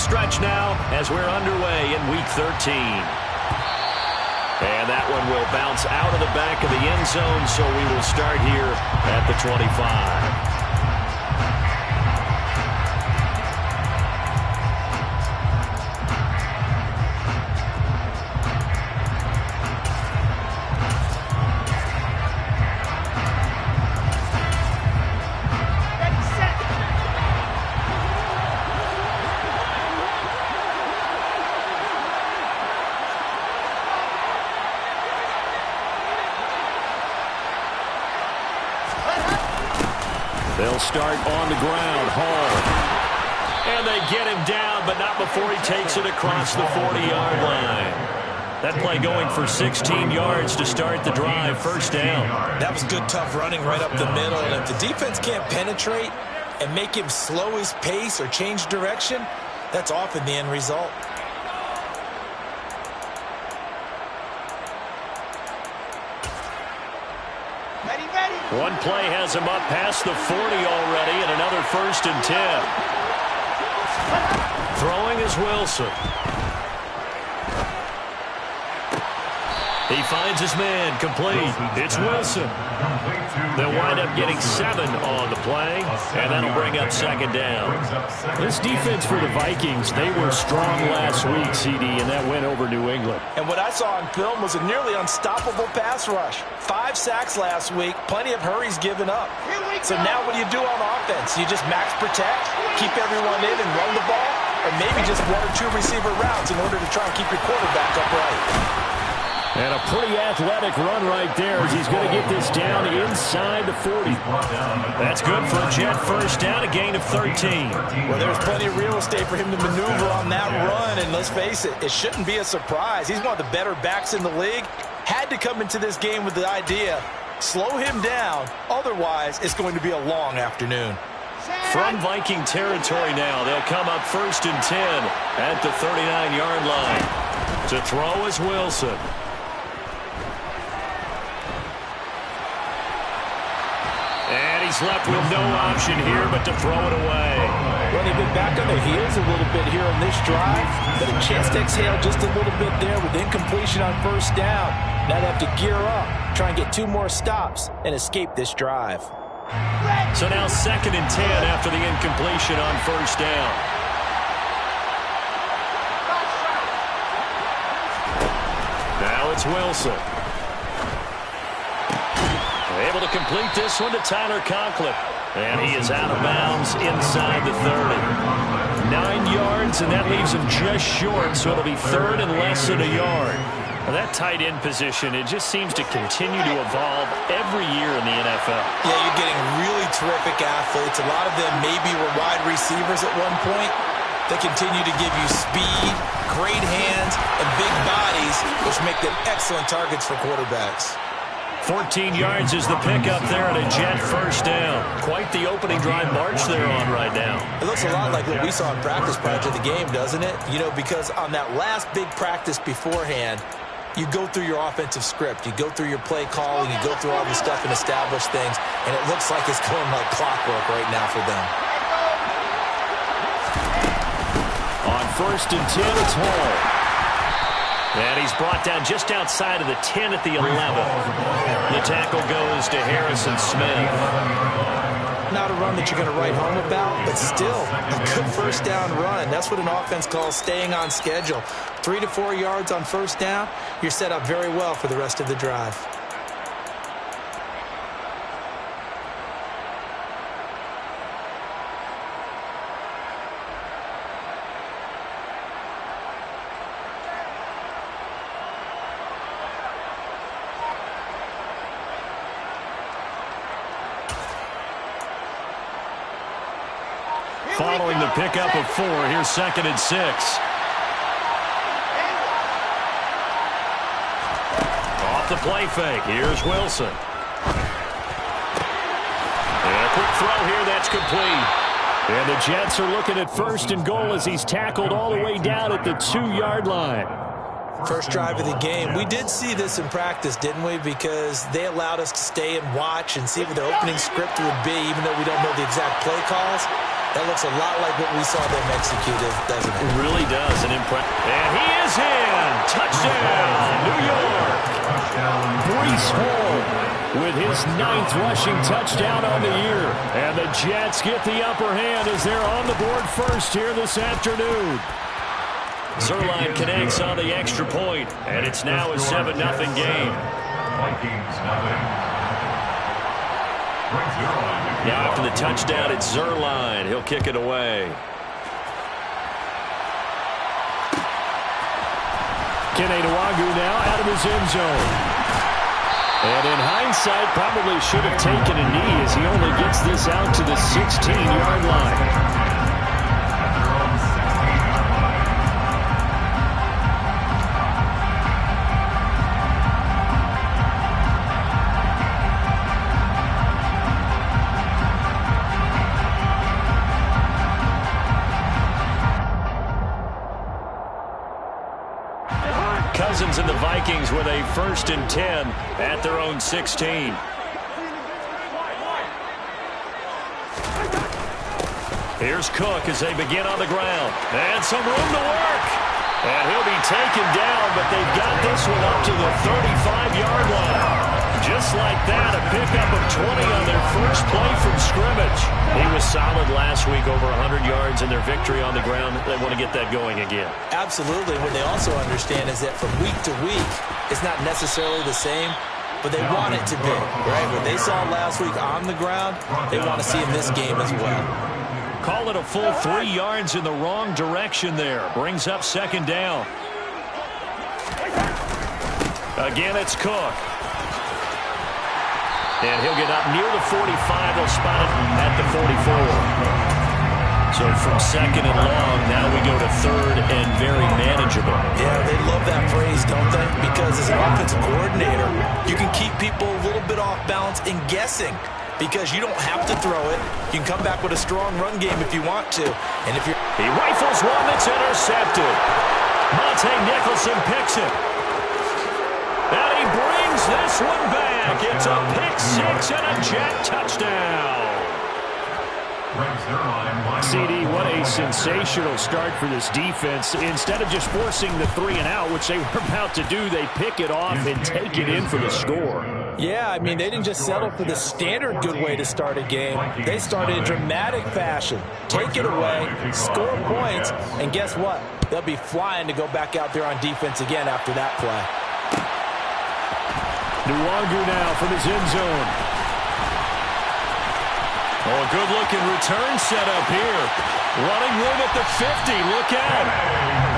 stretch now as we're underway in Week 13. And that one will bounce out of the back of the end zone, so we will start here at the 25. They'll start on the ground. Hall. And they get him down, but not before he takes it across the 40-yard line. That play going for 16 yards to start the drive. First down. That was good, tough running right up the middle. And if the defense can't penetrate and make him slow his pace or change direction, that's often the end result. One play has him up past the 40 already, and another 1st and 10. Throwing is Wilson. He finds his man, complete. It's Wilson. They'll wind up getting 7 on the play, and that'll bring up 2nd down. This defense for the Vikings, they were strong last week, CD, and that went over New England. And what I saw on film was a nearly unstoppable pass rush. 5 sacks last week, plenty of hurries given up. So now what do you do on offense? You just max protect, keep everyone in and run the ball, or maybe just 1 or 2 receiver routes in order to try and keep your quarterback upright. And a pretty athletic run right there as he's going to get this down inside the 40. That's good for a Jet first down, a gain of 13. Well, there's plenty of real estate for him to maneuver on that run, and let's face it, it shouldn't be a surprise. He's one of the better backs in the league. Had to come into this game with the idea, slow him down, otherwise it's going to be a long afternoon. From Viking territory now, they'll come up 1st and 10 at the 39-yard line. To throw is Wilson. And he's left with no option here but to throw it away. Well, they've been back on their heels a little bit here on this drive, but a chance to exhale just a little bit there with incompletion on 1st down. Now they have to gear up, try and get 2 more stops, and escape this drive. So now 2nd and 10 after the incompletion on 1st down. Now it's Wilson. Able to complete this one to Tyler Conklin. And he is out of bounds inside the 30. 9 yards, and that leaves him just short, so it'll be 3rd and less than a yard. Well, that tight end position, it just seems to continue to evolve every year in the NFL. Yeah, you're getting really terrific athletes. A lot of them maybe were wide receivers at one point. They continue to give you speed, great hands, and big bodies, which make them excellent targets for quarterbacks. 14 yards is the pickup there at a Jet first down. Quite the opening drive march they're on right now. It looks a lot like what we saw in practice prior to the game, doesn't it? You know, because on that last big practice beforehand, you go through your offensive script. You go through your play calling. You go through all the stuff and establish things. And it looks like it's going like clockwork right now for them. On 1st and 10, it's Hall. And he's brought down just outside of the 10 at the 11. The tackle goes to Harrison Smith. Not a run that you're going to write home about, but still a good 1st down run. That's what an offense calls staying on schedule. 3 to 4 yards on 1st down, you're set up very well for the rest of the drive. Following the pickup of 4, here's 2nd and 6. Off the play fake, here's Wilson. And a quick throw here, that's complete. And the Jets are looking at 1st and goal as he's tackled all the way down at the 2-yard line. First drive of the game. We did see this in practice, didn't we? Because they allowed us to stay and watch and see what their opening script would be, even though we don't know the exact play calls. That looks a lot like what we saw them execute, doesn't it? It really does. And he is in. Touchdown, New York. Breece Hall with his 9th rushing touchdown on the year. And the Jets get the upper hand as they're on the board first here this afternoon. Zerline connects on the extra point, and it's now a 7-0 game. Now after the touchdown, it's Zerline. He'll kick it away. Kene Nwangwu now out of his end zone. And in hindsight, probably should have taken a knee as he only gets this out to the 16-yard line. Cousins and the Vikings with a 1st and 10 at their own 16. Here's Cook as they begin on the ground. And some room to work. And he'll be taken down, but they've got this one up to the 35-yard line. Just like that, a pickup of 20 on their first play from scrimmage. He was solid last week, over 100 yards in their victory on the ground. They want to get that going again. Absolutely. What they also understand is that from week to week, it's not necessarily the same, but they want it to be, right? What they saw last week on the ground, they want to see in this game as well. Call it a full 3 yards in the wrong direction there. Brings up 2nd down. Again, it's Cook. And he'll get up near the 45. They'll spot it at the 44. So from 2nd and long, now we go to 3rd and very manageable. Yeah, they love that phrase, don't they? Because as an offensive coordinator, you can keep people a little bit off balance and guessing. Because you don't have to throw it. You can come back with a strong run game if you want to. And if you're... He rifles one that's intercepted. Monte Nicholson picks it. And he brings this one back. It's a pick-6 and a Jet touchdown. CD, what a sensational start for this defense. Instead of just forcing the 3-and-out, which they were about to do, they pick it off and take it in for the score. Yeah, I mean, they didn't just settle for the standard good way to start a game. They started in dramatic fashion. Take it away, score points, and guess what? They'll be flying to go back out there on defense again after that play. Nwangwu now from his end zone. Oh, a good-looking return set up here. Running room at the 50. Look out.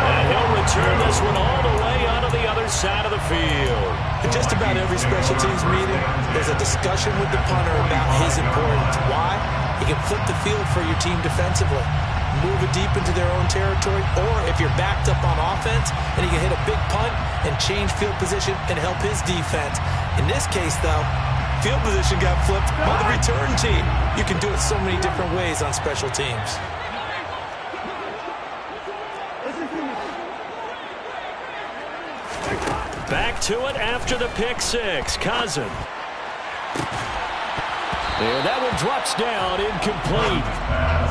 And he'll return this one all the way onto the other side of the field. In just about every special teams meeting, there's a discussion with the punter about his importance. Why? He can flip the field for your team defensively, move it deep into their own territory, or if you're backed up on offense, then he can hit a big punt and change field position and help his defense. In this case, though, field position got flipped by the return team. You can do it so many different ways on special teams. Back to it after the pick-6. Cousin. And that one drops down, incomplete.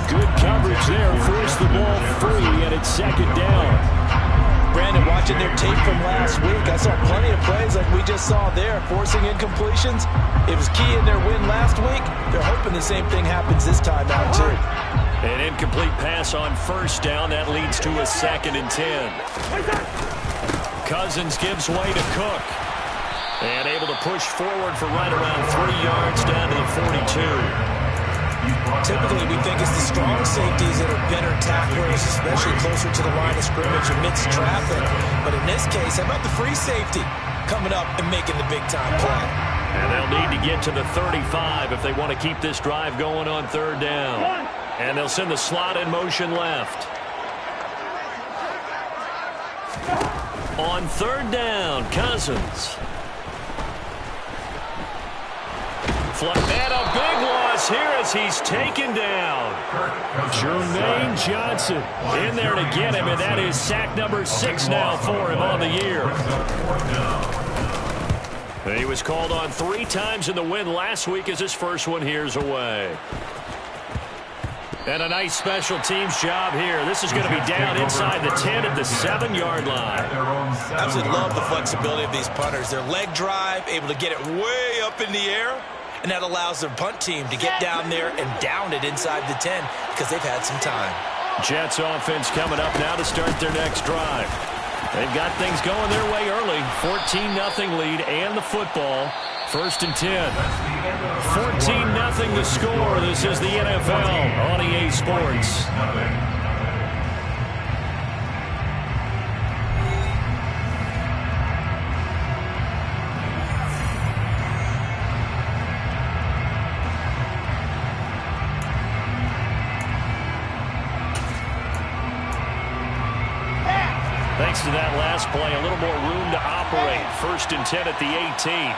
Good coverage there, forced the ball free, and it's 2nd down. Brandon, watching their tape from last week, I saw plenty of plays like we just saw there, forcing incompletions. It was key in their win last week. They're hoping the same thing happens this time out, too. An incomplete pass on 1st down. That leads to a 2nd and 10. Cousins gives way to Cook. And able to push forward for right around 3 yards down to the 42. Typically, we think it's the strong safeties that are better tacklers, especially closer to the line of scrimmage amidst traffic. But in this case, how about the free safety coming up and making the big-time play? And they'll need to get to the 35 if they want to keep this drive going on 3rd down. And they'll send the slot in motion left. On 3rd down, Cousins. And a big loss here as he's taken down. Jermaine Johnson in there to get him, and that is sack number 6 now for him on the year. He was called on 3 times in the win last week as his first one here's away. And a nice special teams job here. This is going to be down inside the 10 at the 7-yard line. I absolutely love the flexibility of these punters. Their leg drive, able to get it way up in the air, and that allows their punt team to get down there and down it inside the 10 because they've had some time. Jets offense coming up now to start their next drive. They've got things going their way early. 14-0 lead and the football. 1st and 10. 14-0 the score. This is the NFL on EA Sports. Thanks to that last play, a little more room to operate. 1st and 10 at the 18.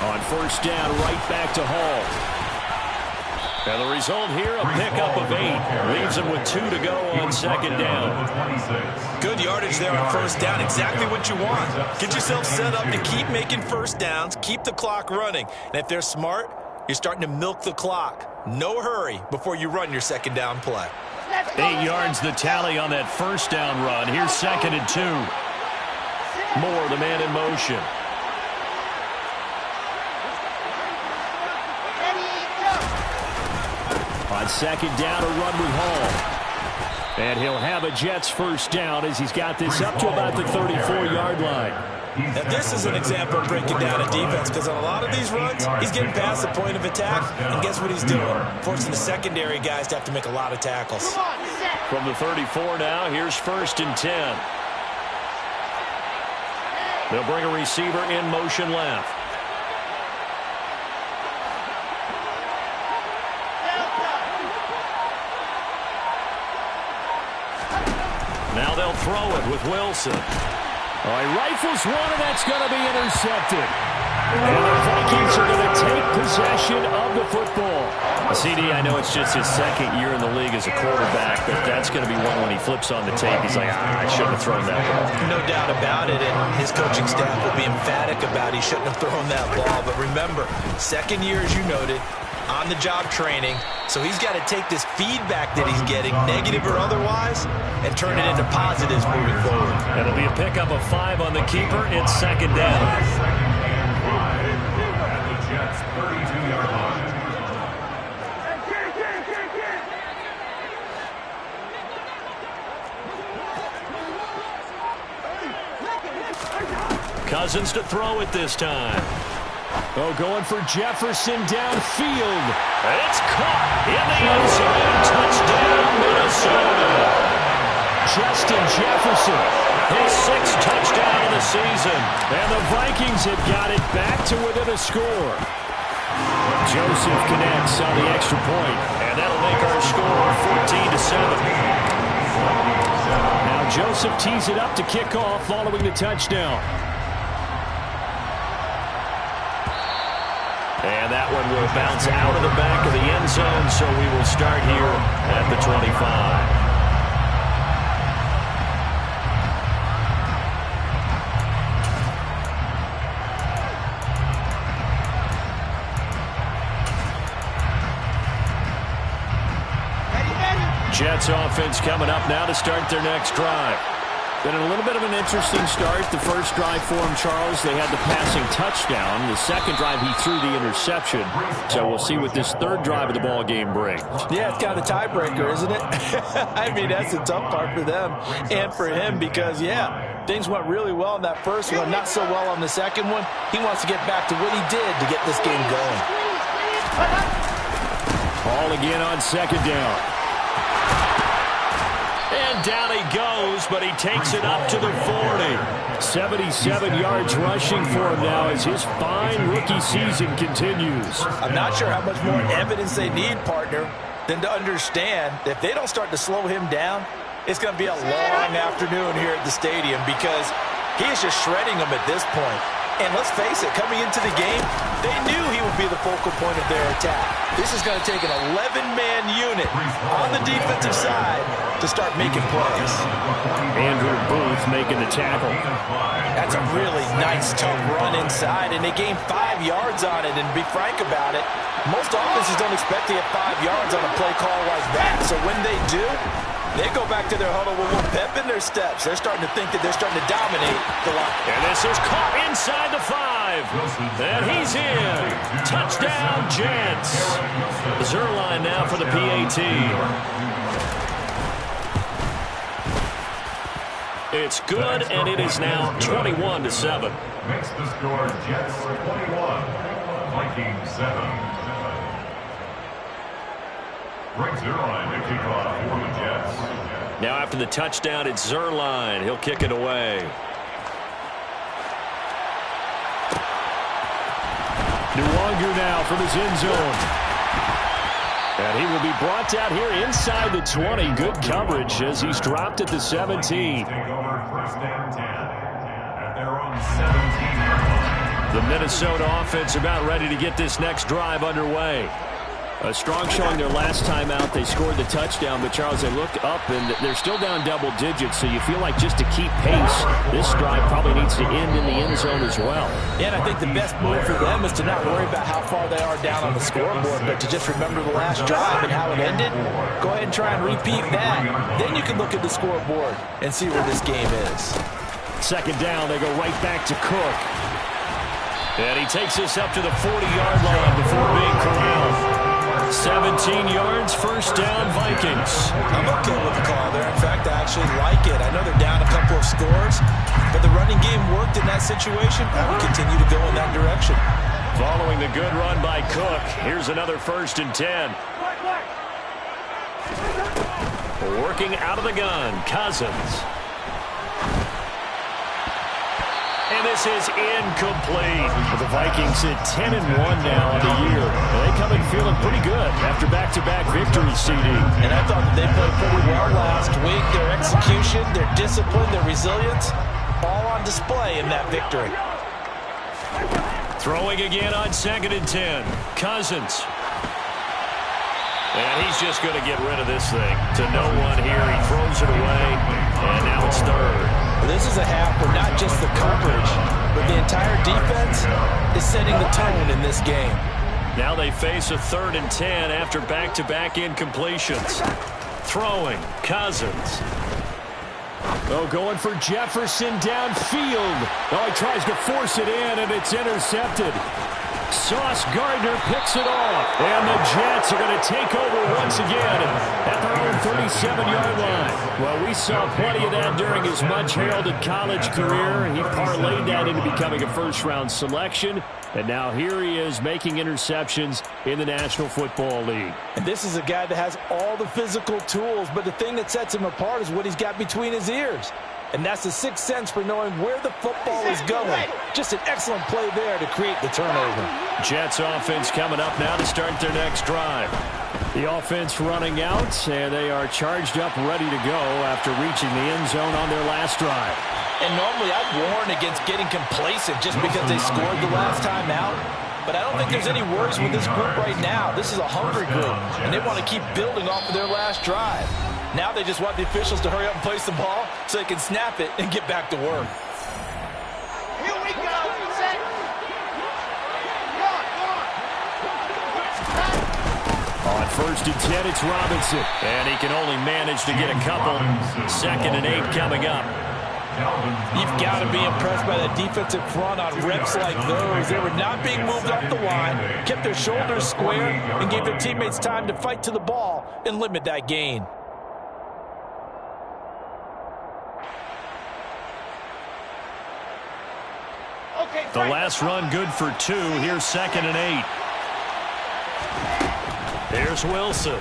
On 1st down, right back to Hall. And the result here, a pickup of 8. Leaves him with 2 to go on 2nd down. Good yardage there on 1st down. Exactly what you want. Get yourself set up to keep making 1st downs, keep the clock running. And if they're smart, you're starting to milk the clock. No hurry before you run your 2nd down play. 8 yards the tally on that 1st down run. Here's 2nd and 2. Moore, the man in motion. On 2nd down, a run with Hall. And he'll have a Jets 1st down as he's got this up to about the 34-yard line. Now, this is an example of breaking down a defense because on a lot of these runs, he's getting past the point of attack, and guess what he's doing? Forcing the secondary guys to have to make a lot of tackles. From the 34 now, here's 1st and 10. They'll bring a receiver in motion left. Now they'll throw it with Wilson. All right, rifles one, and that's going to be intercepted. And the Vikings are going to take possession of the football. CD, I know it's just his 2nd year in the league as a quarterback, but that's going to be one when he flips on the tape. He's like, I shouldn't have thrown that ball. No doubt about it, and his coaching staff will be emphatic about he shouldn't have thrown that ball. But remember, 2nd year, as you noted, on-the-job training, so he's got to take this feedback that he's getting, negative or otherwise, and turn it into positives moving forward. It'll be a pickup of 5 on the keeper. It's 2nd down. Cousins to throw it this time. Oh, going for Jefferson downfield. It's caught in the end zone. Touchdown, Minnesota. Justin Jefferson, his 6th touchdown of the season. And the Vikings have got it back to within a score. Joseph connects on the extra point, and that'll make our score 14-7. Now Joseph tees it up to kick off following the touchdown. And that one will bounce out of the back of the end zone, so we will start here at the 25. Jets offense coming up now to start their next drive. Been a little bit of an interesting start. The first drive for him, Charles, they had the passing touchdown. The second drive, he threw the interception. So we'll see what this 3rd drive of the ball game brings. Yeah, it's kind of a tiebreaker, isn't it? I mean, that's the tough part for them and for him because, yeah, things went really well in that first one, not so well on the second one. He wants to get back to what he did to get this game going. Ball again on 2nd down. And down he goes, but he takes it up to the 40. 77 yards rushing for him now as his fine rookie season continues. I'm not sure how much more evidence they need, partner, than to understand that if they don't start to slow him down, it's going to be a long afternoon here at the stadium because he is just shredding them at this point. And let's face it, coming into the game, they knew he would be the focal point of their attack. This is going to take an 11-man unit on the defensive side to start making plays. Andrew Booth making the tackle. That's a really nice, tough run inside, and they gained 5 yards on it. And to be frank about it, most offenses don't expect to get 5 yards on a play call like that. So when they do, they go back to their huddle with a little pep in their steps. They're starting to think that they're starting to dominate the line. And this is caught inside the 5. And he's in. Touchdown, Jets. Zerline now for the PAT. It's good, and it is now 21-7. Makes the score Jets 21, Vikings 7. Greg Zerline to kick off for the Jets. Now after the touchdown, it's Zerline. He'll kick it away. Nwangu now from his end zone. And he will be brought out here inside the 20. Good coverage as he's dropped at the 17. Take over first and 10 at their own 17. The Minnesota offense about ready to get this next drive underway. A strong showing their last time out. They scored the touchdown, but Charles, they look up and they're still down double digits, so you feel like just to keep pace, this drive probably needs to end in the end zone as well. Yeah, and I think the best move for them is to not worry about how far they are down on the scoreboard, but to just remember the last drive and how it ended. Go ahead and try and repeat that. Then you can look at the scoreboard and see where this game is. Second down, they go right back to Cook. And he takes us up to the 40-yard line before being corralled. 17 yards, first down, Vikings. I'm okay with the call there. In fact, I actually like it. I know they're down a couple of scores, but the running game worked in that situation. I would continue to go in that direction. Following the good run by Cook, here's another first and 10. Working out of the gun, Cousins. And this is incomplete. The Vikings at 10-1 now on the year. They come in feeling pretty good after back-to-back victories, CD. And I thought that they played pretty well last week. Their execution, their discipline, their resilience, all on display in that victory. Throwing again on 2nd and 10. Cousins. And he's just going to get rid of this thing. To no one here. He throws it away. And now it's 3rd. This is a half where not just the coverage, but the entire defense is setting the tone in this game. Now they face a 3rd and 10 after back-to-back incompletions. Throwing, Cousins. Oh, going for Jefferson downfield. Oh, he tries to force it in, and it's intercepted. Sauce Gardner picks it off. And the Jets are going to take over once again at their own 37-yard line. Well, we saw plenty of that during his much-heralded college career. He parlayed that into becoming a first-round selection. And now here he is making interceptions in the National Football League. And this is a guy that has all the physical tools, but the thing that sets him apart is what he's got between his ears. And that's the sixth sense for knowing where the football is going. Just an excellent play there to create the turnover. Jets offense coming up now to start their next drive. The offense running out, and they are charged up, ready to go after reaching the end zone on their last drive. And normally I'd warn against getting complacent just because they scored the last time out. But I don't think there's any worries with this group right now. This is a hungry group, and they want to keep building off of their last drive. Now they just want the officials to hurry up and place the ball so they can snap it and get back to work. Here we go. Set. On 1st and 10, it's Robinson. And he can only manage to get a couple. 2nd and 8 coming up. You've got to be impressed by that defensive front on reps like those. They were not being moved off the line, kept their shoulders square, and gave their teammates time to fight to the ball and limit that gain. The last run good for 2. Here's 2nd and 8. Here's Wilson.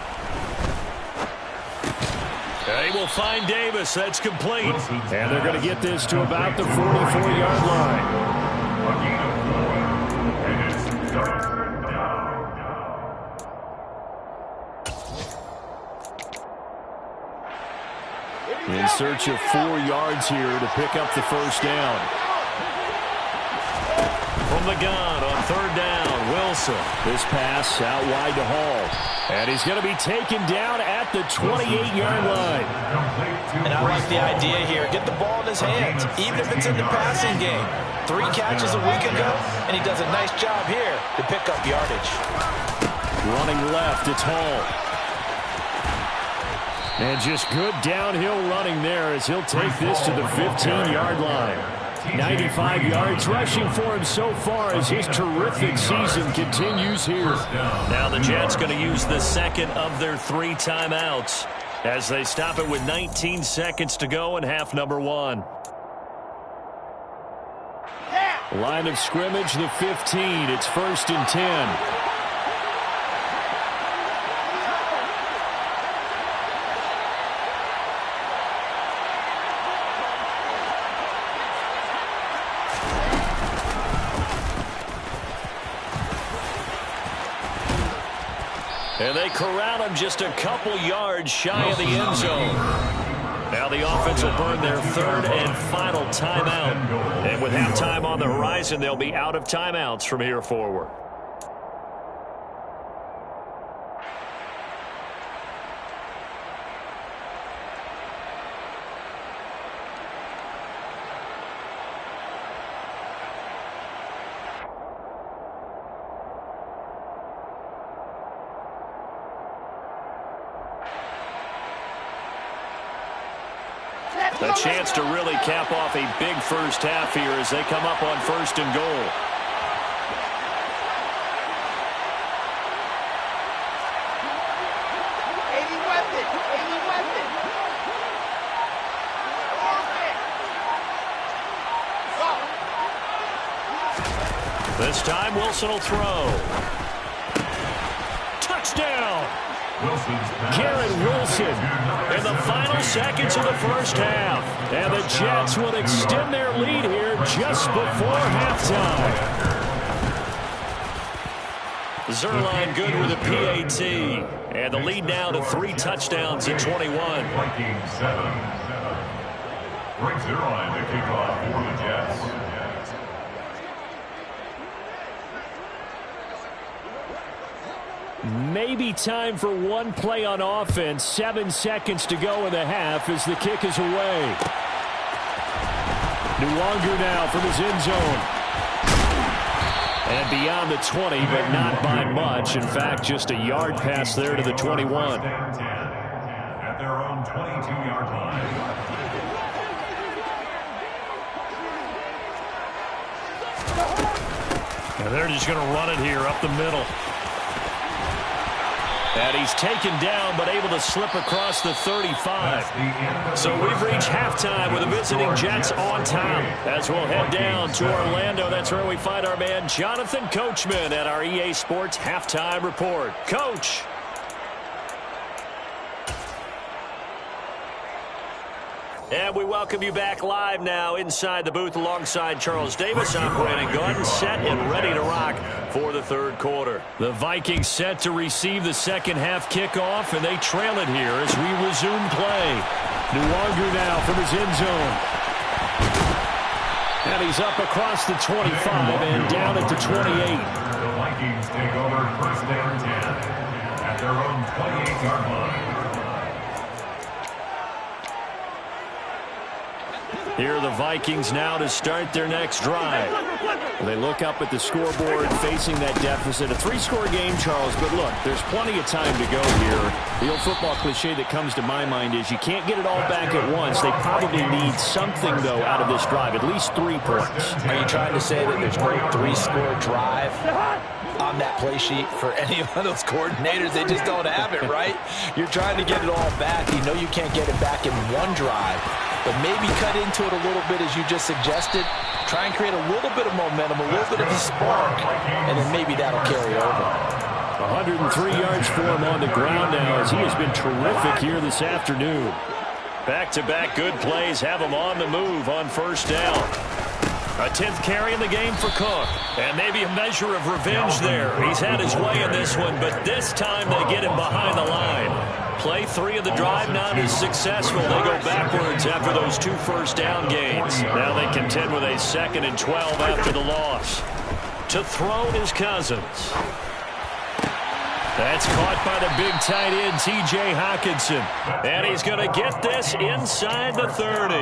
They will find Davis. That's complete. And they're going to get this to about the 44-yard line. In search of 4 yards here to pick up the first down. From the gun on third down, Wilson. This pass out wide to Hall. And he's going to be taken down at the 28-yard line. And I like the idea here. Get the ball in his hands, even if it's in the passing game. 3 catches a week ago, and he does a nice job here to pick up yardage. Running left, it's Hall. And just good downhill running there as he'll take this to the 15-yard line. 95 yards rushing for him so far as his terrific season continues here. Now the Jets going to use the second of their 3 timeouts as they stop it with 19 seconds to go in half number 1. Line of scrimmage, the 15. It's 1st and 10. And they corral him just a couple yards shy of the end zone. Now the offense will burn their 3rd and final timeout. And with halftime on the horizon, they'll be out of timeouts from here forward. A chance to really cap off a big first half here as they come up on 1st and goal. This time Wilson will throw. Touchdown! Garrett Wilson in the final seconds of the first half. And the Jets will extend their lead here just before halftime. Zerline good with a PAT. And the lead now to 3 touchdowns at 21. Vikings 7. Brings Zerline to kick off for the Jets. Maybe time for one play on offense. 7 seconds to go in the half as the kick is away. Nwangu now from his end zone. And beyond the 20, but not by much. In fact, just a yard pass there to the 21. At their own 22-yard line. And they're just going to run it here up the middle. And he's taken down, but able to slip across the 35. So we've reached halftime with the visiting Jets on top. As we'll head down to Orlando, that's where we find our man Jonathan Coachman at our EA Sports Halftime Report. Coach. And we welcome you back live now inside the booth alongside Charles Davis. I'm Brandon Gordon, set and ready to rock for the 3rd quarter. The Vikings set to receive the second half kickoff, and they trail it here as we resume play. Nwangu now from his end zone. And he's up across the 25 and down at the 28. The Vikings take over 1st and 10 at their own 28-yard line. Here are the Vikings now to start their next drive. They look up at the scoreboard facing that deficit. A 3-score game, Charles, but look, there's plenty of time to go here. The old football cliche that comes to my mind is you can't get it all back at once. They probably need something, though, out of this drive, at least 3 points. Are you trying to say that there's no 3-score drive on that play sheet for any of those coordinators? They just don't have it, right? You're trying to get it all back. You know you can't get it back in one drive. But maybe cut into it a little bit as you just suggested. Try and create a little bit of momentum, a little bit of a spark, and then maybe that'll carry over. 103 yards for him on the ground now as he has been terrific here this afternoon. Back-to-back good plays have him on the move on 1st down. A 10th carry in the game for Cook. And maybe a measure of revenge there. He's had his way in this one, but this time they get him behind the line. Play 3 of the drive not as successful. They go backwards after those 2 first down gains. Now they contend with a 2nd and 12 after the loss. To throw is Cousins. That's caught by the big tight end, T.J. Hockenson. And he's going to get this inside the 30.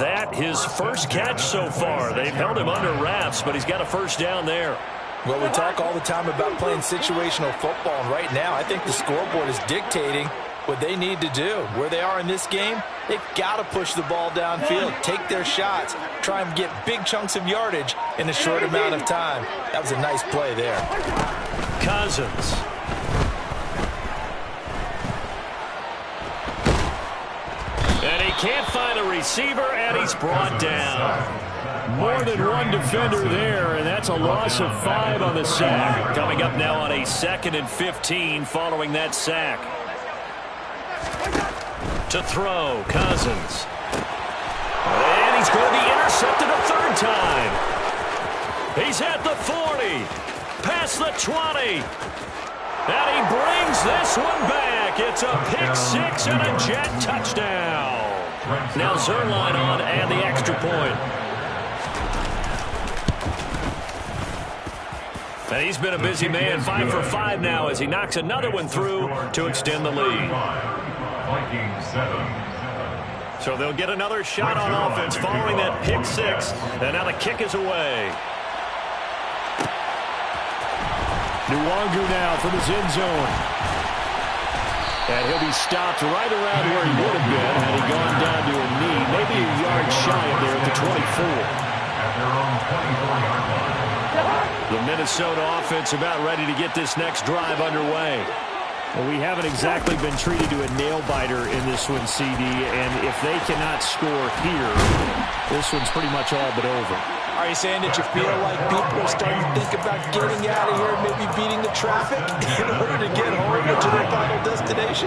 That his first catch so far. They've held him under wraps, but he's got a first down there. Well, we talk all the time about playing situational football, and right now I think the scoreboard is dictating what they need to do. Where they are in this game, they've got to push the ball downfield, take their shots, try and get big chunks of yardage in a short amount of time. That was a nice play there. Cousins. And he can't find a receiver, and he's brought down. More than one defender there, and that's a loss of 5 on the sack. Coming up now on a 2nd and 15 following that sack. To throw, Cousins. And he's going to be intercepted a 3rd time. He's at the 40, past the 20. And he brings this one back. It's a pick 6 and a Jet touchdown. Now Zerline on and the extra point. And he's been a busy man, 5 for 5 now as he knocks another one through to extend the lead. So they'll get another shot on offense following that pick 6. And now the kick is away. Nwangu now from his end zone. And he'll be stopped right around where he would have been had he gone down to a knee. Maybe a yard shy of there at the 24. At their own 24-yard line. The Minnesota offense about ready to get this next drive underway. Well, we haven't exactly been treated to a nail-biter in this one, CD. And if they cannot score here, this one's pretty much all but over. Are you saying that you feel like people are starting to think about getting out of here, maybe beating the traffic in order to get home or to their final destination?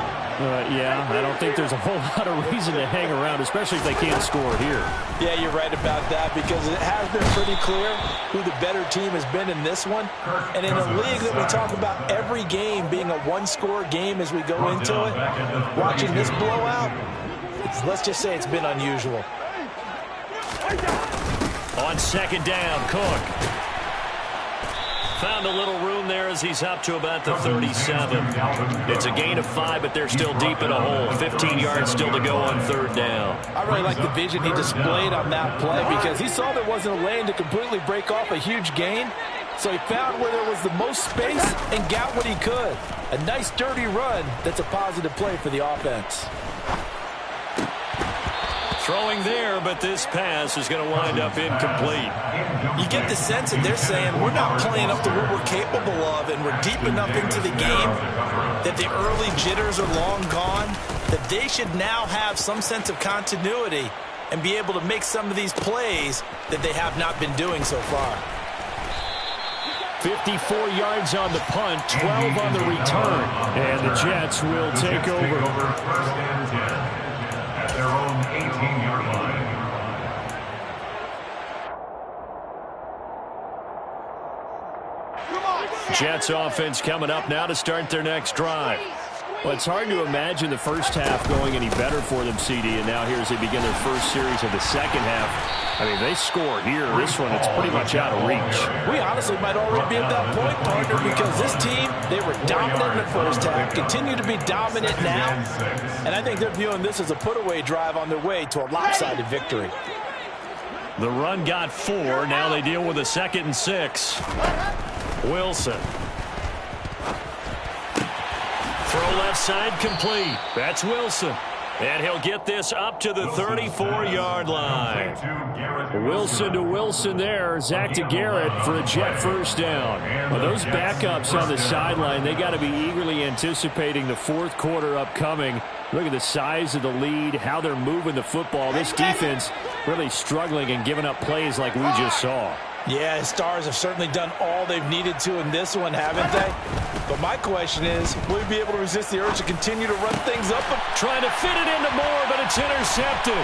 Yeah, I don't think there's a whole lot of reason to hang around, especially if they can't score here. Yeah, you're right about that because it has been pretty clear who the better team has been in this one. And in a league that we talk about every game being a one-score game as we go into it, watching this blowout, let's just say it's been unusual. On 2nd down, Cook. Found a little room there as he's up to about the 37. It's a gain of 5, but they're still deep in a hole. 15 yards still to go on 3rd down. I really like the vision he displayed on that play because he saw there wasn't a lane to completely break off a huge gain. So he found where there was the most space and got what he could. A nice, dirty run that's a positive play for the offense. Throwing there, but this pass is going to wind up incomplete. You get the sense that they're saying we're not playing up to what we're capable of and we're deep enough into the game that the early jitters are long gone, that they should now have some sense of continuity and be able to make some of these plays that they have not been doing so far. 54 yards on the punt, 12 on the return, and the Jets will take over. 1st and 10. At their own 18-yard line. Jets offense coming up now to start their next drive. Well, it's hard to imagine the first half going any better for them, CD, and now here as they begin their first series of the second half. I mean, they score here. This one, it's pretty much out of reach. We honestly might already be at that point, partner, because this team, they were dominant in the first half, continue to be dominant now, and I think they're viewing this as a put-away drive on their way to a lopsided victory. The run got 4. Now they deal with a 2nd and 6. Wilson. Throw left side complete. That's Wilson. And he'll get this up to the 34-yard line. Wilson to Wilson there. Zach to Garrett for a Jet first down. Well, those backups on the sideline, they got to be eagerly anticipating the 4th quarter upcoming. Look at the size of the lead, how they're moving the football. This defense really struggling and giving up plays like we just saw. Yeah, his Stars have certainly done all they've needed to in this one, haven't they? But my question is, will he be able to resist the urge to continue to run things up? Trying to fit it into Moore, but it's intercepted.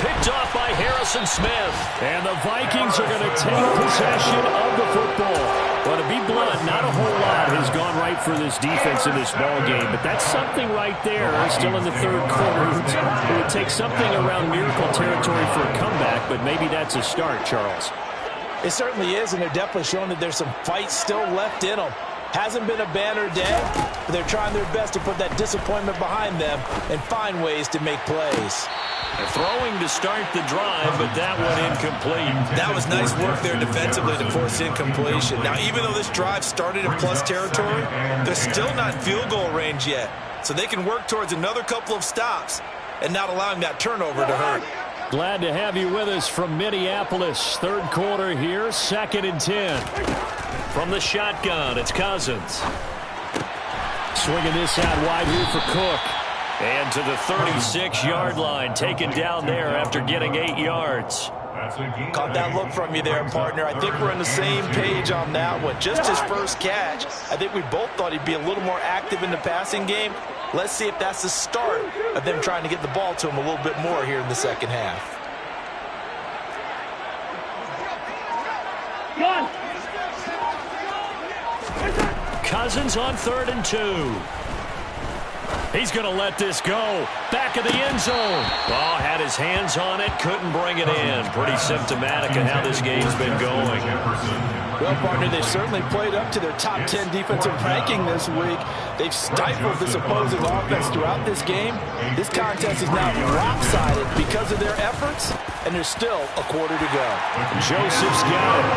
Picked off by Harrison Smith. And the Vikings are going to take possession of the football. Well, to be blunt, not a whole lot has gone right for this defense in this ball game, but that's something right there. Still in the 3rd quarter. It would take something around miracle territory for a comeback, but maybe that's a start, Charles. It certainly is, and they're definitely showing that there's some fight still left in them. Hasn't been a banner day, but they're trying their best to put that disappointment behind them and find ways to make plays. They're throwing to start the drive, but that one incomplete. That was nice work there defensively to force incompletion. Now, even though this drive started in plus territory, they're still not in field goal range yet. So they can work towards another couple of stops and not allowing that turnover to hurt. Glad to have you with us from Minneapolis. Third quarter here, 2nd and 10. From the shotgun, it's Cousins. Swinging this out wide here for Cook. And to the 36-yard line, taken down there after getting 8 yards. Caught that look from you there, partner. I think we're on the same page on that one. Just his first catch. I think we both thought he'd be a little more active in the passing game. Let's see if that's the start of them trying to get the ball to him a little bit more here in the second half. Cousins on 3rd and 2. He's going to let this go. Back of the end zone. Oh, had his hands on it, couldn't bring it in. Pretty symptomatic of how this game's been going. Well, partner, they've certainly played up to their top 10 defensive ranking this week. They've stifled this opposing offense throughout this game. This contest is now lopsided because of their efforts, and there's still a quarter to go. Joseph's got it.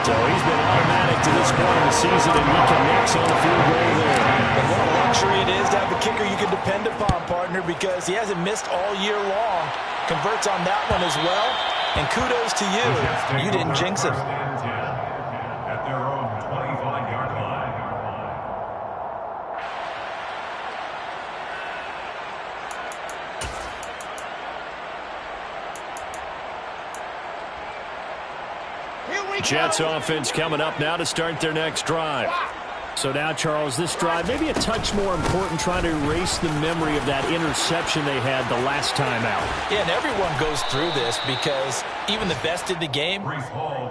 So he's been automatic to this point of the season, and he connects on the field goal there. And what a luxury it is to have a kicker you can depend upon, partner, because he hasn't missed all year long. Converts on that one as well, and kudos to you. You didn't jinx him. At their own 25-yard line. Jets offense coming up now to start their next drive. So now, Charles, this drive maybe a touch more important, trying to erase the memory of that interception they had the last time out. Yeah, and everyone goes through this because even the best in the game,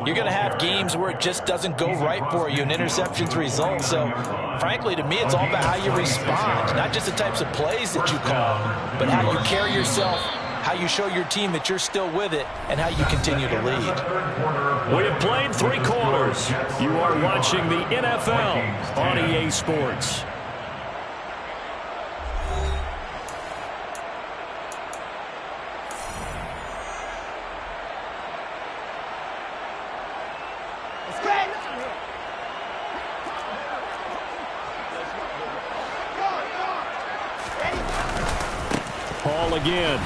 you're going to have games where it just doesn't go right for you and interceptions result. So, frankly, to me, it's all about how you respond, not just the types of plays that you call, but how you carry yourself, how you show your team that you're still with it, and how you continue to lead. We have played 3 quarters. You are watching the NFL on EA Sports. Paul again.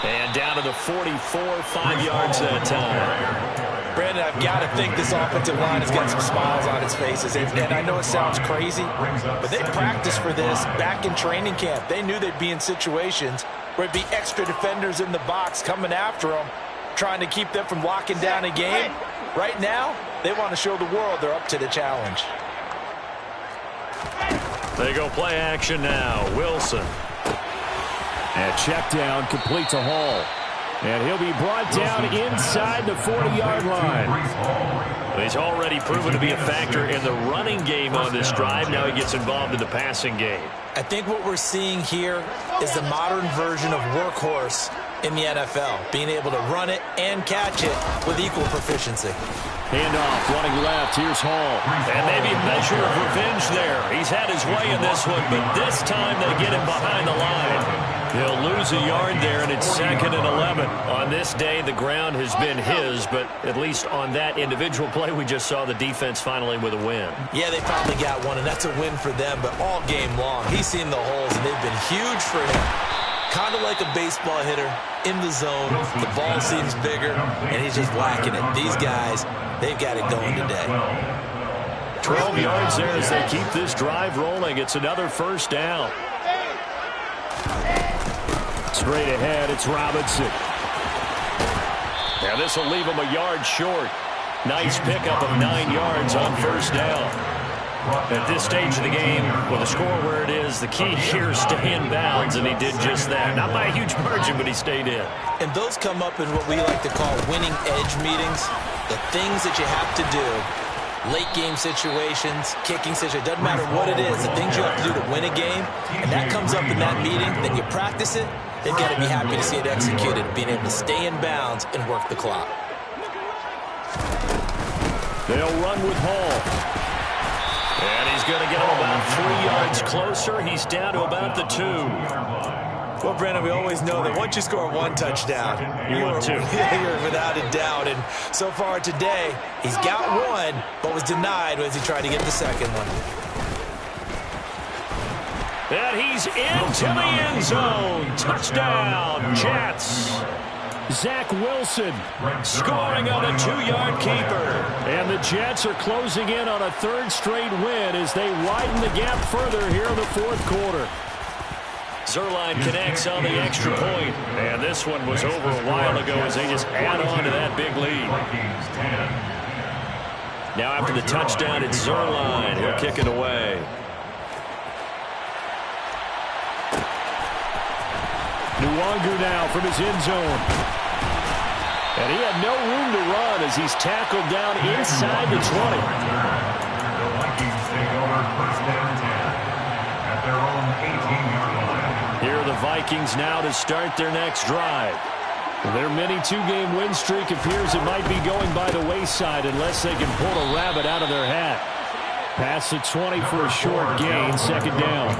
And down to the 44, 5 yards that time. Brandon, I've got to think this offensive line has got some smiles on its faces. And I know it sounds crazy, but they practiced for this back in training camp. They knew they'd be in situations where it'd be extra defenders in the box coming after them, trying to keep them from locking down a game. Right now, they want to show the world they're up to the challenge. They go play action now. Wilson. And check down, complete to Hall. And he'll be brought down inside the 40-yard line. He's already proven to be a factor in the running game on this drive. Now he gets involved in the passing game. I think what we're seeing here is the modern version of workhorse in the NFL, being able to run it and catch it with equal proficiency. Handoff, running left. Here's Hall. And maybe a measure of revenge there. He's had his way in this one, but this time they get him behind the line. He'll lose a yard there, and it's 2nd and 11. On this day, the ground has been his, but at least on that individual play, we just saw the defense finally with a win. Yeah, they finally got one, and that's a win for them, but all game long, he's seen the holes, and they've been huge for him. Kind of like a baseball hitter in the zone. The ball seems bigger, and he's just whacking it. These guys, they've got it going today. 12 yards there as they keep this drive rolling. It's another first down. Straight ahead, it's Robinson. Now this will leave him a yard short. Nice pickup of 9 yards on first down. At this stage of the game, with the score where it is, the key here is stay in bounds, and he did just that. Not by a huge margin, but he stayed in. And those come up in what we like to call winning edge meetings. The things that you have to do, late game situations, kicking situations, doesn't matter what it is, the things you have to do to win a game, and that comes up in that meeting, then you practice it, they've got to be happy to see it executed, being able to stay in bounds and work the clock. They'll run with Hall. And he's going to get him about 3 yards closer. He's down to about the 2. Well, Brandon, we always know that once you score one touchdown, you're without a doubt. And so far today, he's got one, but was denied as he tried to get the second one. And he's into the end zone. Touchdown, Jets. Zach Wilson scoring on a 2-yard keeper. And the Jets are closing in on a 3rd straight win as they widen the gap further here in the 4th quarter. Zuerlein connects on the extra point. And this one was over a while ago as they just add on to that big lead. Now after the touchdown, it's Zuerlein. He'll kick it away. Nwangu now from his end zone. And he had no room to run as he's tackled down inside the 20. The Vikings take over 1st and 10 at their own 18-yard line. Here are the Vikings now to start their next drive. Their mini 2-game win streak appears it might be going by the wayside unless they can pull a rabbit out of their hat. Past the 20 for a short gain, 2nd down.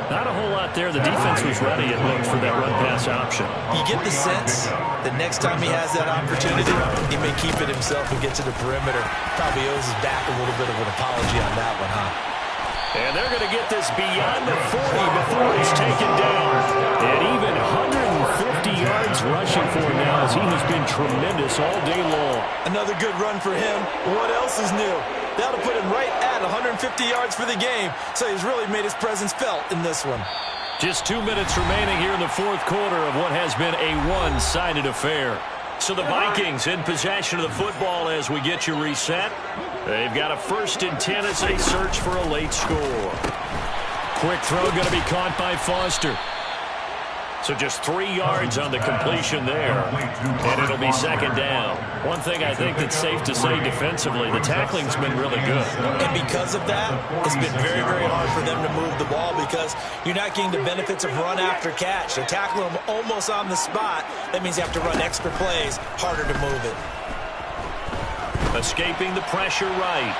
Not a whole lot there. The defense was ready, it looked, for that run-pass option. You get the sense that next time he has that opportunity, he may keep it himself and get to the perimeter. Probably owes his back a little bit of an apology on that one, huh? And they're going to get this beyond the 40 before it's taken down. And even 150 yards rushing for him now as he has been tremendous all day long. Another good run for him. What else is new? That'll put him right at 150 yards for the game. So he's really made his presence felt in this one. Just 2 minutes remaining here in the 4th quarter of what has been a one-sided affair. So the Vikings in possession of the football as we get you reset. They've got a 1st and 10 as they search for a late score. Quick throw going to be caught by Foster. So just 3 yards on the completion there, and it'll be 2nd down. One thing I think that's safe to say defensively, the tackling's been really good. And because of that, it's been very, very hard for them to move the ball because you're not getting the benefits of run after catch. They're tackling them almost on the spot. That means you have to run extra plays, harder to move it. Escaping the pressure right.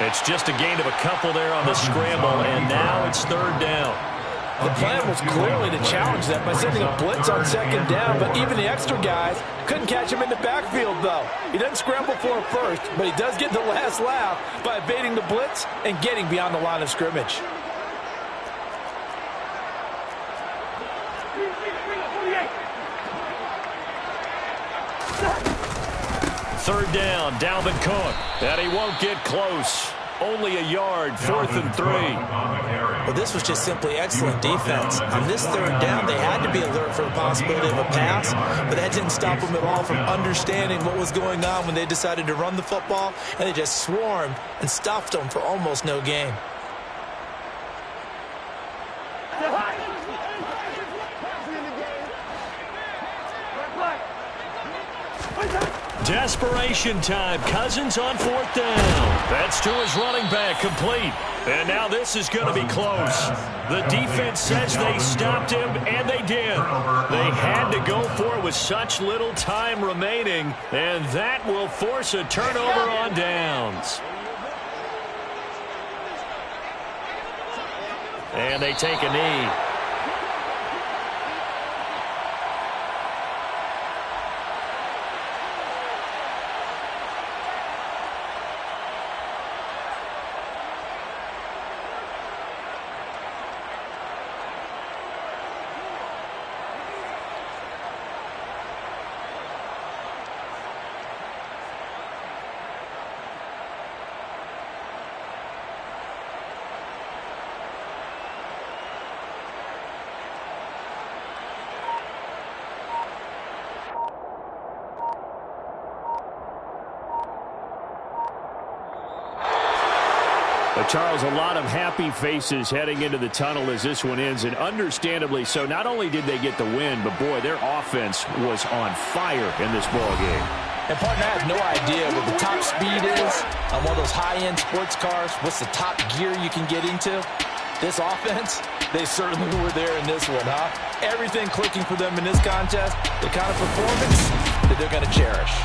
It's just a gain of a couple there on the scramble, and now it's 3rd down. The plan was clearly to challenge them by sending a blitz on 2nd down, but even the extra guys couldn't catch him in the backfield, though. He doesn't scramble for it first, but he does get the last laugh by evading the blitz and getting beyond the line of scrimmage. Third down, Dalvin Cook. And he won't get close. Only a yard, 4th and 3. Well, this was just simply excellent defense. On this 3rd down, they had to be alert for the possibility of a pass, but that didn't stop them at all from understanding what was going on when they decided to run the football, and they just swarmed and stuffed them for almost no gain. Desperation time. Cousins on 4th down. That's to his running back, complete. And now this is going to be close. The defense says they stopped him, and they did. They had to go for it with such little time remaining, and that will force a turnover on downs. And they take a knee. Charles, a lot of happy faces heading into the tunnel as this one ends, and understandably so. Not only did they get the win, but, boy, their offense was on fire in this ball game. And, partner, I have no idea what the top speed is on one of those high-end sports cars. What's the top gear you can get into? This offense, they certainly were there in this one, huh? Everything clicking for them in this contest, the kind of performance that they're going to cherish.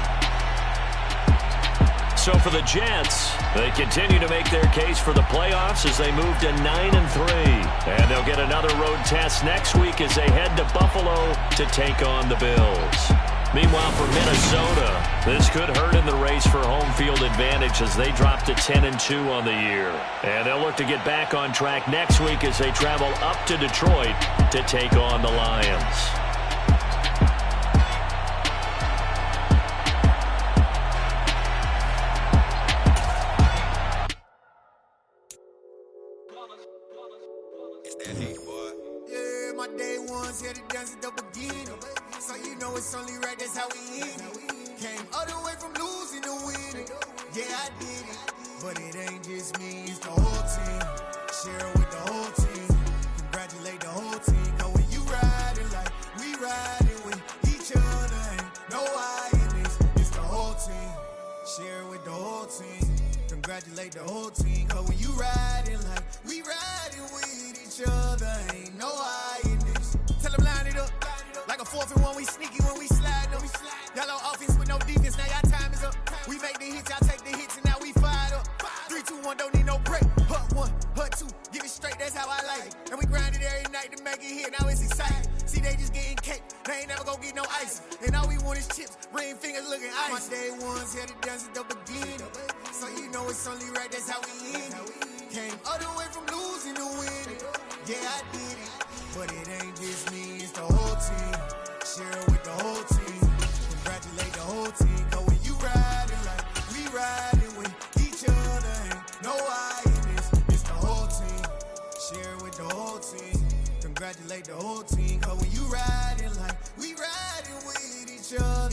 So for the Jets, they continue to make their case for the playoffs as they move to 9-3. And they'll get another road test next week as they head to Buffalo to take on the Bills. Meanwhile, for Minnesota, this could hurt in the race for home field advantage as they drop to 10-2 on the year. And they'll look to get back on track next week as they travel up to Detroit to take on the Lions. Yeah, my day ones here to dance at the beginning. So you know it's only right, that's how we end it. Came all the way from losing to winning. Yeah, I did it. But it ain't just me, it's the whole team. Share it with the whole team. Congratulate the whole team. Cause when you riding like we riding with each other, ain't no I in this. It's the whole team. Share it with the whole team. Congratulate the whole team. Cause when you riding like we riding with each other, ain't no I in this. Tell them line it up. Like a 4th and 1, we sneaky when we slide up. Yellow offense with no defense, now y'all time is up. We make the hits, y'all take the hits, and now we fired up. 3, 2, 1, don't need no break. Hut 1, hut 2, give it straight, that's how I like it. And we grind it every night to make it hit, now it's exciting. See, they just getting cake, they ain't never gonna get no ice. And all we want is chips, ring fingers looking ice. My day ones here to dance at the beginning. So you know it's only right, that's how we end it. Came all the way from losing to winning. Yeah, I did it. But it ain't just me, it's the whole team. Share it with the whole team. Congratulate the whole team. Cause when you riding like we riding with each other, ain't no I in this. It's the whole team. Share it with the whole team. Congratulate the whole team. Cause when you riding like we riding with each other.